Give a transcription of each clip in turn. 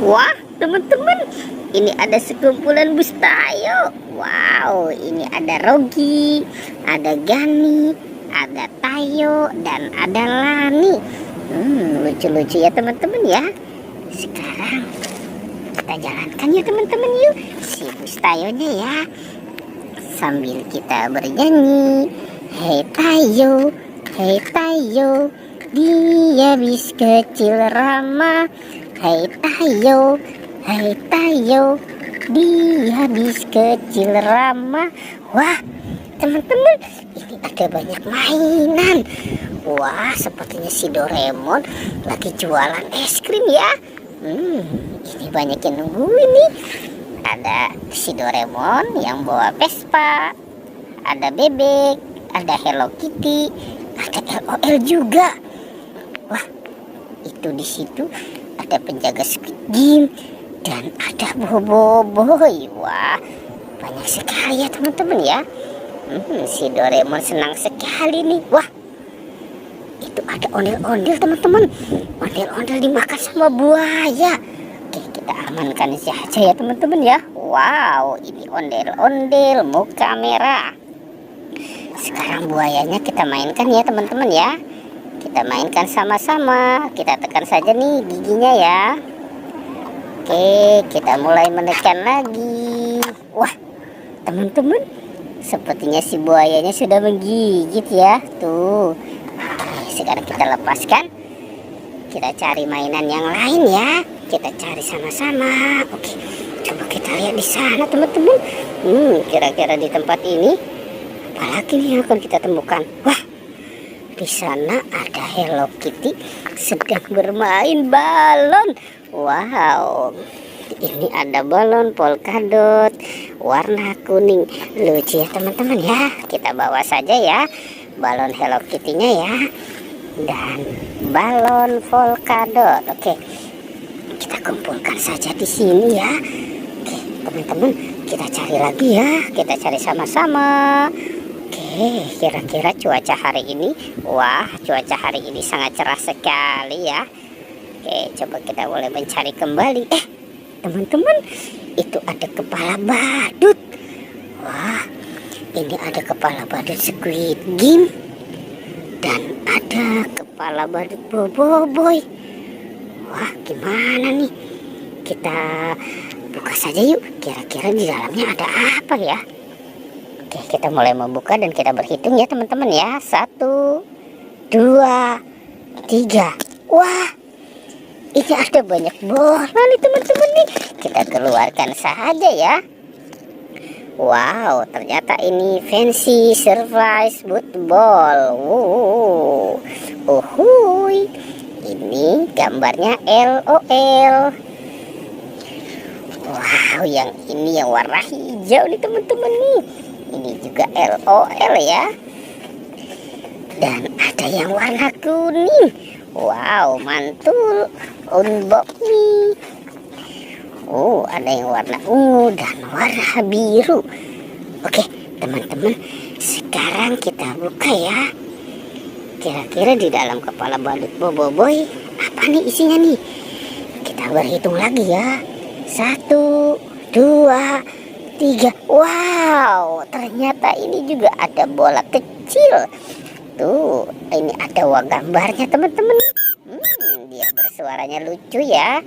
Wah, teman-teman, ini ada sekumpulan Bustayo. Wow, ini ada Rogi, ada Gani, ada Tayo, dan ada Lani. Lucu-lucu ya teman-teman ya. Sekarang kita jalankan ya teman-teman, yuk si Bustayonya ya, sambil kita bernyanyi. Hei Tayo, hei Tayo, dia bis kecil ramah. Hei Tayo, hei Tayo, dia bis kecil ramah. Wah teman-teman, ini ada banyak mainan. Wah, sepertinya si Doraemon lagi jualan es krim ya. Ini banyak yang nungguin nih. Ada si Doraemon yang bawa Vespa, ada bebek, ada Hello Kitty, ada LOL juga. Wah, itu di situ ada penjaga Squid Game dan ada Boboiboy. Wah, banyak sekali ya teman-teman ya. Si Doraemon senang sekali nih. Wah, itu ada ondel-ondel teman-teman. Ondel-ondel dimakan sama buaya. Oke, kita amankan saja ya teman-teman ya. Wow, ini ondel-ondel muka merah. Sekarang buayanya kita mainkan ya teman-teman ya. Kita mainkan sama-sama. Kita tekan saja nih giginya ya. Oke, kita mulai menekan lagi. Wah, teman-teman, sepertinya si buayanya sudah menggigit ya. Tuh. Oke, sekarang kita lepaskan. Kita cari mainan yang lain ya. Kita cari sama-sama. Oke, coba kita lihat di sana teman-teman. Kira-kira di tempat ini apalagi nih yang akan kita temukan? Wah, di sana ada Hello Kitty sedang bermain balon. Wow, ini ada balon polkadot warna kuning. Lucu ya teman-teman ya. Kita bawa saja ya balon Hello Kitty-nya ya, dan balon polkadot. Oke, kita kumpulkan saja di sini ya. Oke, teman-teman, kita cari lagi ya. Kita cari sama-sama. Oke, kira-kira cuaca hari ini, wah, cuaca hari ini sangat cerah sekali ya. Oke, coba kita boleh mencari kembali. Teman-teman, itu ada kepala badut. Wah, ini ada kepala badut Squid Game dan ada kepala badut Boboiboy. Wah, gimana nih? Kita buka saja yuk. Kira-kira di dalamnya ada apa ya? Oke, kita mulai membuka dan kita berhitung ya teman-teman ya. 1, 2, 3. Wah, ini ada banyak bola nih teman-teman nih. Kita keluarkan saja ya. Wow, ternyata ini fancy surprise football. Uhuy. Ini gambarnya LOL. Wow, yang ini yang warna hijau nih teman-teman nih. Ini juga LOL ya. Dan ada yang warna kuning. Wow, mantul unbox nih. Ada yang warna ungu dan warna biru. Oke, teman-teman, sekarang kita buka ya. Kira-kira di dalam kepala badut Boboiboy apa nih isinya nih? Kita berhitung lagi ya. 1, 2, 3. Wow, ternyata ini juga ada bola kecil. Tuh, ini ada gambarnya teman-teman. Dia bersuaranya lucu ya.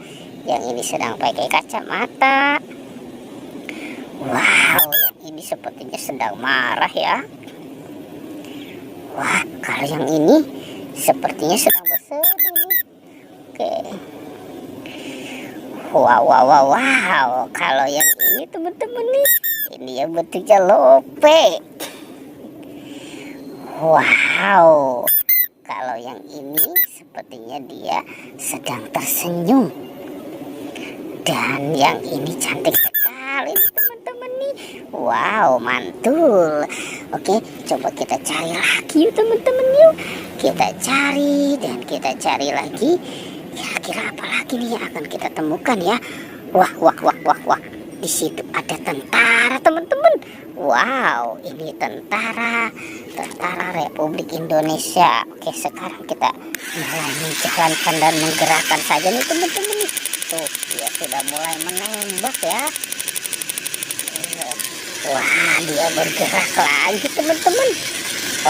Yang ini sedang pakai kacamata. Wow, yang ini sepertinya sedang marah ya. Wah, kalau yang ini sepertinya sedang bersedih. Oke. Wow. Kalau yang ini teman-teman nih, ini yang bentuknya lope. Wow. Kalau yang ini sepertinya dia sedang tersenyum. Dan yang ini cantik sekali teman-teman nih. Wow, mantul. Oke, coba kita cari lagi yuk teman-teman yuk. Kita cari dan kita cari lagi. Kira-kira apa lagi nih yang akan kita temukan ya? Wah. Di situ ada tentara teman-teman. Wow, ini tentara Republik Indonesia. Oke, sekarang kita mulai menjalankan dan menggerakkan saja nih teman-teman. tuh dia sudah mulai menembak ya. Wah, dia bergerak lagi teman-teman.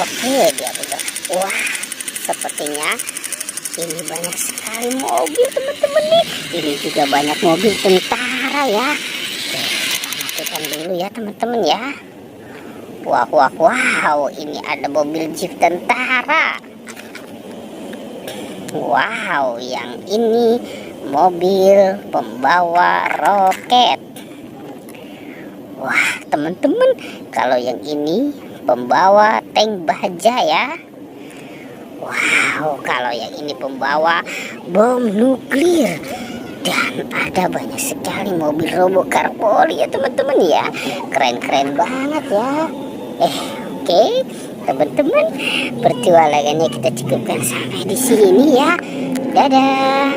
Oke, dia bergerak. Wah, sepertinya ini banyak sekali mobil teman-teman nih. Ini juga banyak mobil tentara ya. Oke, kita matikan dulu ya teman-teman ya. Wah, wah, wow, ini ada mobil jeep tentara. Wow, yang ini mobil pembawa roket. Wah, teman-teman, kalau yang ini pembawa tank baja ya. Wow, kalau yang ini pembawa bom nuklir. Dan ada banyak sekali mobil robokar poli ya teman-teman ya. Keren-keren banget ya. Oke, teman-teman, pertualangannya kita cukupkan sampai di sini ya. Dadah.